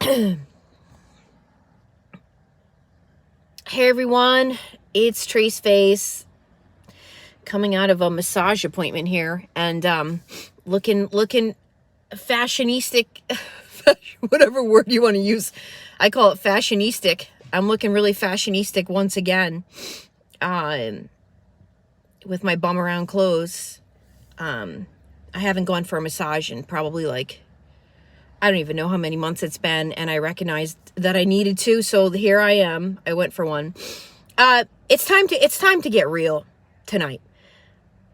Hey everyone, it's Tracefaceit coming out of a massage appointment here and looking fashionistic, whatever word you want to use. I call it fashionistic. I'm looking really fashionistic once again, with my bum around clothes. I haven't gone for a massage in probably I don't even know how many months it's been, and I recognized that I needed to, so here I am. I went for one. It's time to get real tonight.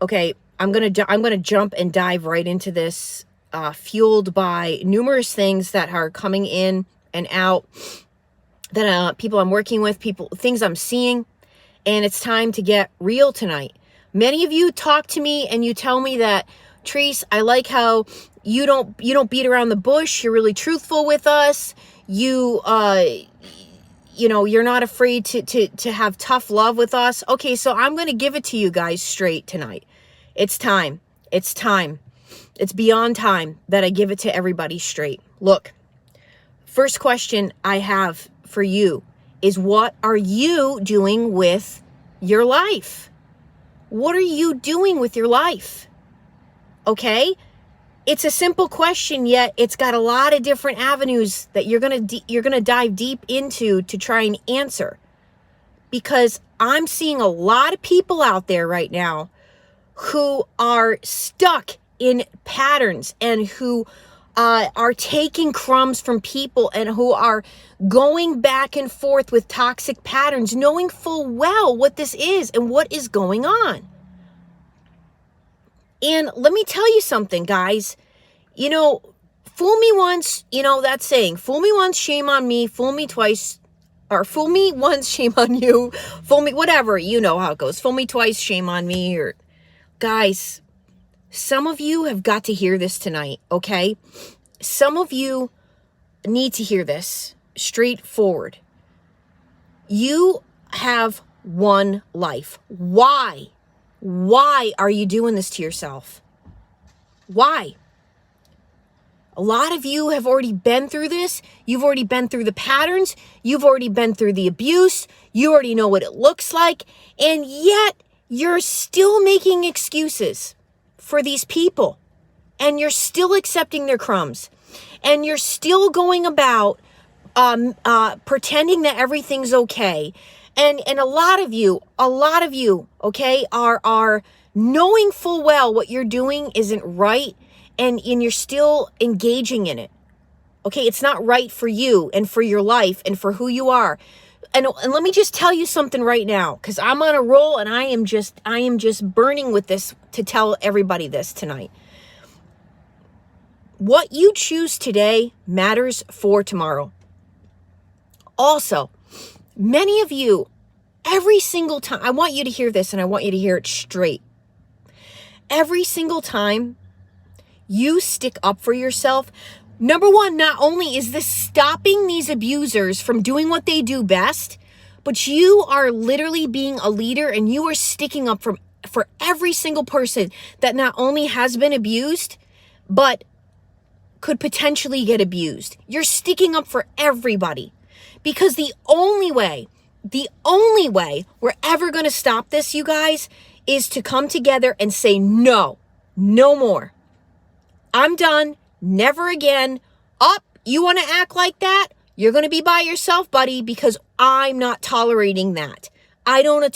Okay, I'm gonna jump and dive right into this, fueled by numerous things that are coming in and out, that people I'm working with, things I'm seeing, and it's time to get real tonight. Many of you talk to me and you tell me that, Treese, I like how you don't beat around the bush. You're really truthful with us. You're not afraid to have tough love with us. Okay, so I'm going to give it to you guys straight tonight. It's time. It's time. It's beyond time that I give it to everybody straight. Look, first question I have for you is, what are you doing with your life? What are you doing with your life? Okay? It's a simple question, yet it's got a lot of different avenues that you're gonna dive deep into to try and answer. Because I'm seeing a lot of people out there right now who are stuck in patterns and who are taking crumbs from people and who are going back and forth with toxic patterns, knowing full well what this is and what is going on. And let me tell you something, guys. Fool me once, that saying, fool me once, shame on me, fool me twice, or fool me once, shame on you, fool me, whatever, you know how it goes. Fool me twice, shame on me. Or guys, some of you have got to hear this tonight, okay? Some of you need to hear this straightforward. You have one life. Why? Why are you doing this to yourself? Why? A lot of you have already been through this. You've already been through the patterns. You've already been through the abuse. You already know what it looks like. And yet you're still making excuses for these people. And you're still accepting their crumbs. And you're still going about pretending that everything's okay. And a lot of you, okay, are knowing full well what you're doing isn't right, and you're still engaging in it. Okay, it's not right for you and for your life and for who you are. And let me just tell you something right now, because I'm on a roll and I am just burning with this to tell everybody this tonight. What you choose today matters for tomorrow. Also, many of you, every single time, I want you to hear this and I want you to hear it straight. Every single time you stick up for yourself, number one, not only is this stopping these abusers from doing what they do best, but you are literally being a leader and you are sticking up for every single person that not only has been abused, but could potentially get abused. You're sticking up for everybody. Because the only way we're ever going to stop this, you guys, is to come together and say, no more. I'm done. Never again. You want to act like that? You're going to be by yourself, buddy, because I'm not tolerating that. I don't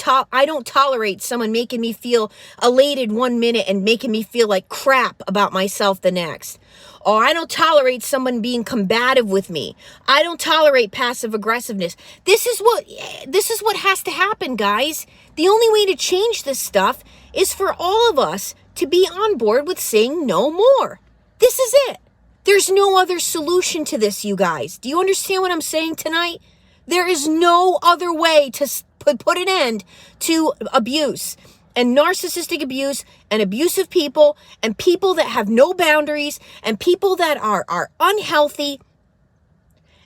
tolerate someone making me feel elated 1 minute and making me feel like crap about myself the next. Or I don't tolerate someone being combative with me. I don't tolerate passive aggressiveness. This is what has to happen, guys. The only way to change this stuff is for all of us to be on board with saying no more. This is it. There's no other solution to this, you guys. Do you understand what I'm saying tonight? There is no other way to put an end to abuse and narcissistic abuse and abusive people and people that have no boundaries and people that are unhealthy.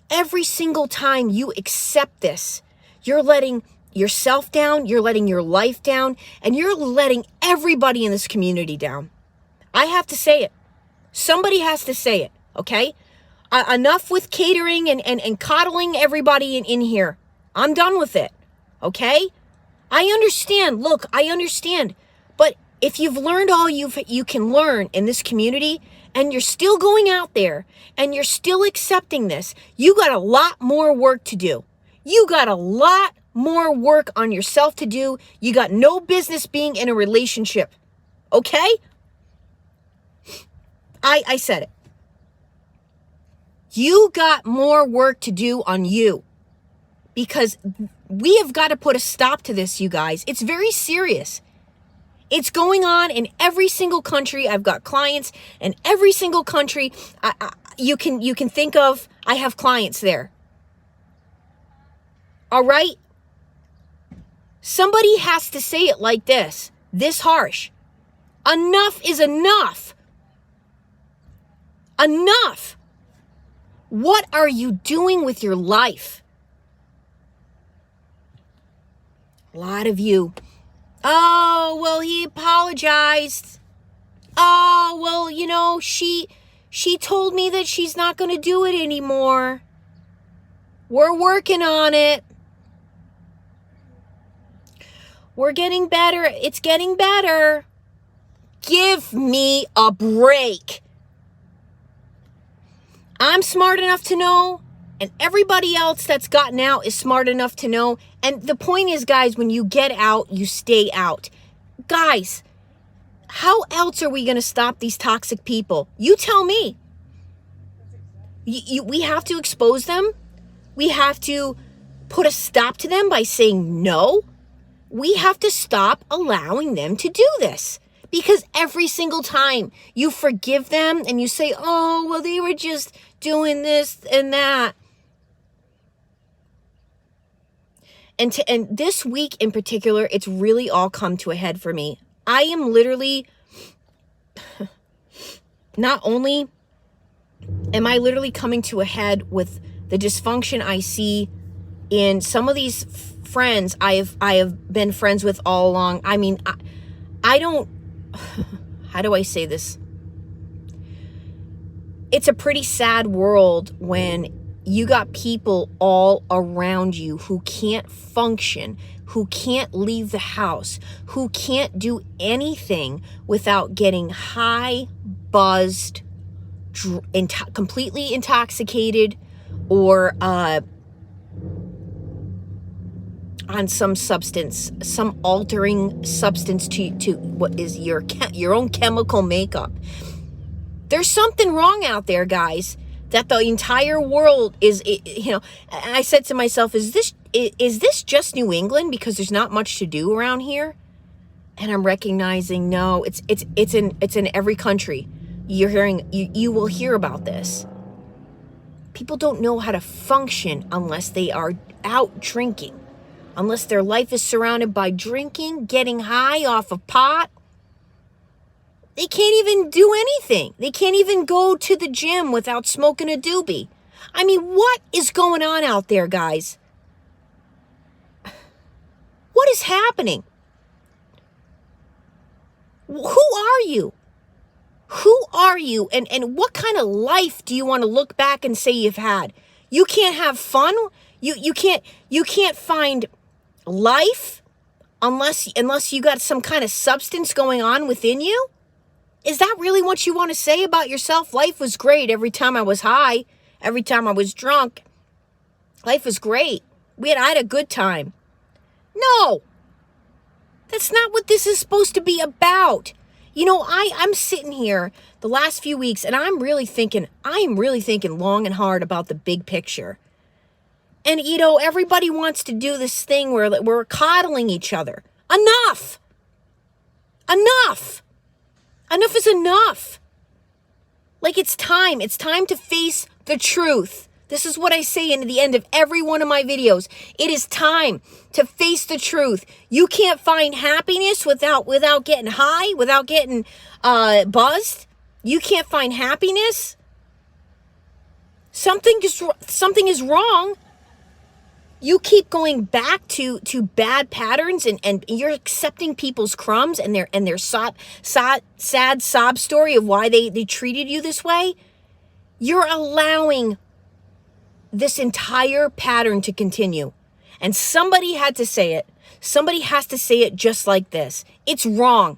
Every single time you accept this, you're letting yourself down, you're letting your life down, and you're letting everybody in this community down. I have to say it. Somebody has to say it, okay? Enough with catering and coddling everybody in here. I'm done with it. Okay? I understand. Look, I understand. But if you've learned all you can learn in this community, and you're still going out there and you're still accepting this, you got a lot more work to do. You got a lot more work on yourself to do. You got no business being in a relationship. Okay? I said it. You got more work to do on you, because we have got to put a stop to this, you guys. It's very serious. It's going on in every single country. I've got clients in every single country you can think of. I have clients there. All right? Somebody has to say it like this harsh. Enough is enough. Enough. What are you doing with your life? A lot of you, oh, well, he apologized. Oh, well, you know, she told me that she's not going to do it anymore. We're working on it. We're getting better. It's getting better. Give me a break. I'm smart enough to know, and everybody else that's gotten out is smart enough to know. And the point is, guys, when you get out, you stay out. Guys, how else are we going to stop these toxic people? You tell me. We have to expose them. We have to put a stop to them by saying no. We have to stop allowing them to do this. Because every single time you forgive them and you say, oh, well, they were just doing this and that. And this week in particular, it's really all come to a head for me. I am literally, not only am I literally coming to a head with the dysfunction I see in some of these friends I have been friends with all along. I mean, I don't, how do I say this? It's a pretty sad world when you got people all around you who can't function, who can't leave the house, who can't do anything without getting high, buzzed, completely intoxicated, or on some substance, some altering substance to what is your own chemical makeup. There's something wrong out there, guys, that the entire world is, you know. And I said to myself, is this just New England, because there's not much to do around here? And I'm recognizing, no, it's in every country. You're hearing, you will hear about this. People don't know how to function unless they are out drinking, unless their life is surrounded by drinking, getting high off of pot. They can't even do anything. They can't even go to the gym without smoking a doobie. I mean, what is going on out there, guys? What is happening? Who are you? Who are you? And what kind of life do you want to look back and say you've had? You can't have fun. You can't find life unless you got some kind of substance going on within you. Is that really what you want to say about yourself? Life was great every time I was high, every time I was drunk. Life was great. I had a good time. No, that's not what this is supposed to be about. You know, I'm sitting here the last few weeks, and I'm really thinking long and hard about the big picture. And, you know, everybody wants to do this thing where we're coddling each other. Enough! Enough! Enough is enough. Like, it's time. It's time to face the truth. This is what I say in the end of every one of my videos. It is time to face the truth. You can't find happiness without getting high, without getting buzzed. You can't find happiness. Something is wrong. You keep going back to bad patterns, and you're accepting people's crumbs and their sad sob story of why they treated you this way. You're allowing this entire pattern to continue. And somebody had to say it. Somebody has to say it just like this. It's wrong.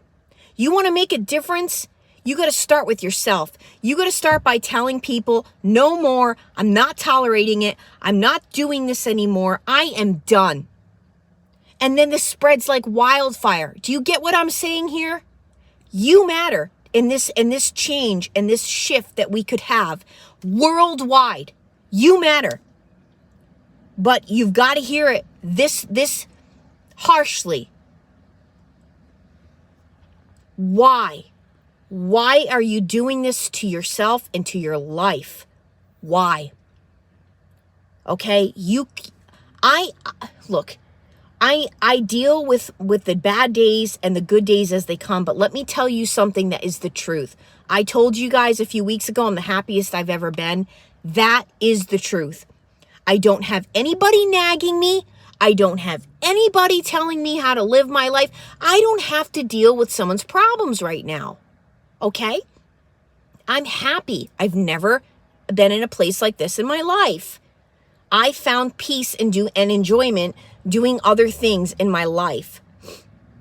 You want to make a difference? You got to start with yourself. You got to start by telling people, no more. I'm not tolerating it. I'm not doing this anymore. I am done. And then this spreads like wildfire. Do you get what I'm saying here? You matter in this change and this shift that we could have worldwide. You matter. But you've got to hear it this harshly. Why? Why are you doing this to yourself and to your life? Why? Okay, I deal with the bad days and the good days as they come, but let me tell you something that is the truth. I told you guys a few weeks ago I'm the happiest I've ever been. That is the truth. I don't have anybody nagging me. I don't have anybody telling me how to live my life. I don't have to deal with someone's problems right now. Okay? I'm happy. I've never been in a place like this in my life. I found peace and enjoyment doing other things in my life.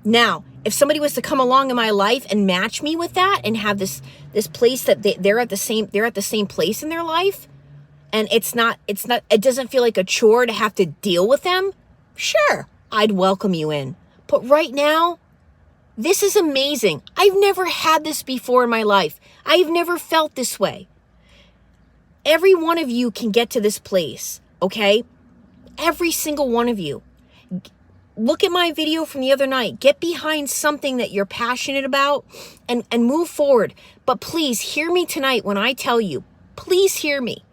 Now, if somebody was to come along in my life and match me with that and have this place that they're at the same place in their life, and it doesn't feel like a chore to have to deal with them, sure, I'd welcome you in. But right now, this is amazing. I've never had this before in my life. I've never felt this way. Every one of you can get to this place, okay? Every single one of you. Look at my video from the other night. Get behind something that you're passionate about and move forward. But please hear me tonight when I tell you. Please hear me.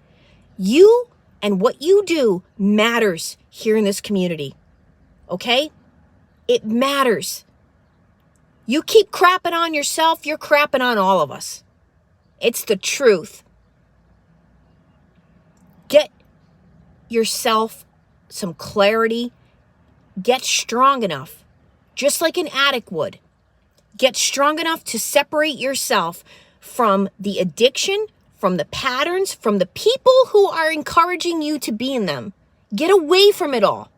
You and what you do matters here in this community. Okay? It matters. You keep crapping on yourself, you're crapping on all of us. It's the truth. Get yourself some clarity. Get strong enough, just like an addict would. Get strong enough to separate yourself from the addiction, from the patterns, from the people who are encouraging you to be in them. Get away from it all.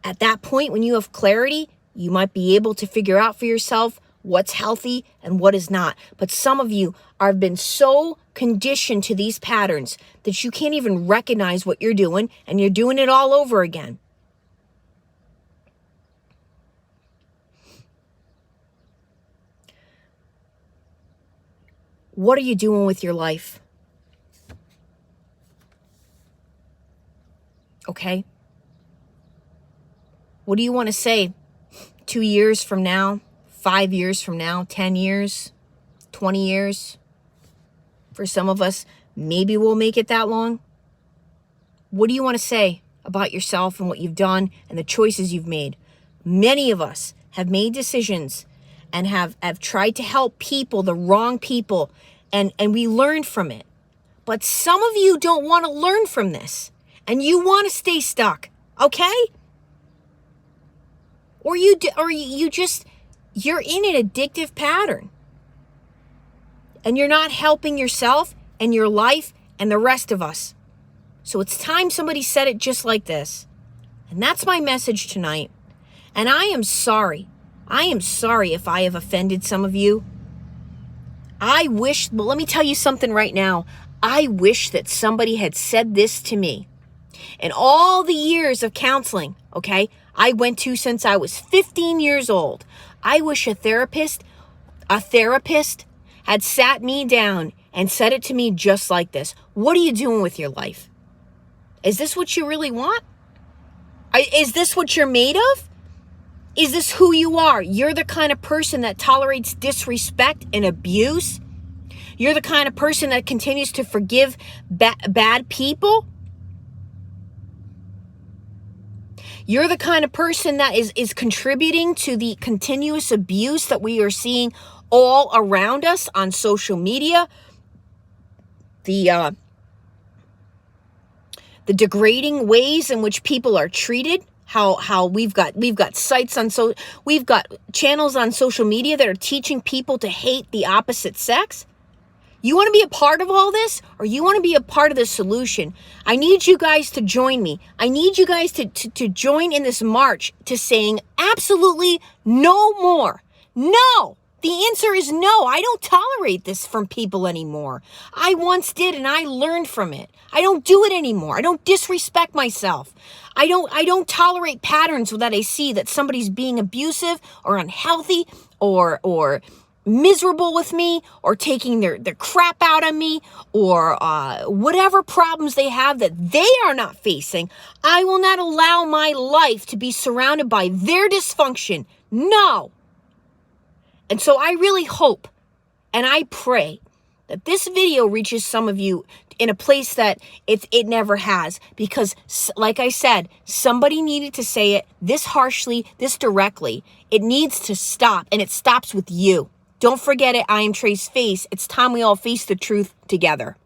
At that point, when you have clarity, you might be able to figure out for yourself what's healthy and what is not. But some of you have been so conditioned to these patterns that you can't even recognize what you're doing, and you're doing it all over again. What are you doing with your life? Okay? What do you want to say 2 years from now, 5 years from now, 10 years, 20 years? For some of us, maybe we'll make it that long. What do you want to say about yourself and what you've done and the choices you've made? Many of us have made decisions and have tried to help people, the wrong people, and we learned from it. But some of you don't want to learn from this, and you want to stay stuck, okay? Or you're in an addictive pattern, and you're not helping yourself and your life and the rest of us. So it's time somebody said it just like this. And that's my message tonight. And I am sorry. I am sorry if I have offended some of you. I wish, but let me tell you something right now. I wish that somebody had said this to me. In all the years of counseling, okay, I went to since I was 15 years old. I wish a therapist had sat me down and said it to me just like this. What are you doing with your life? Is this what you really want? Is this what you're made of? Is this who you are? You're the kind of person that tolerates disrespect and abuse? You're the kind of person that continues to forgive bad people? You're the kind of person that is contributing to the continuous abuse that we are seeing all around us on social media, the degrading ways in which people are treated, how we've got sites on we've got channels on social media that are teaching people to hate the opposite sex. You want to be a part of all this, or you want to be a part of the solution? I need you guys to join me. I need you guys to join in this march to saying absolutely no more. No. The answer is no. I don't tolerate this from people anymore. I once did, and I learned from it. I don't do it anymore. I don't disrespect myself. I don't tolerate patterns that I see that somebody's being abusive or unhealthy or miserable with me, or taking their crap out on me, or whatever problems they have that they are not facing. I will not allow my life to be surrounded by their dysfunction. No. And so I really hope and I pray that this video reaches some of you in a place that it never has, because like I said, somebody needed to say it this harshly, this directly. It needs to stop, and it stops with you. Don't forget it. I am Trace Face. It's time we all face the truth together.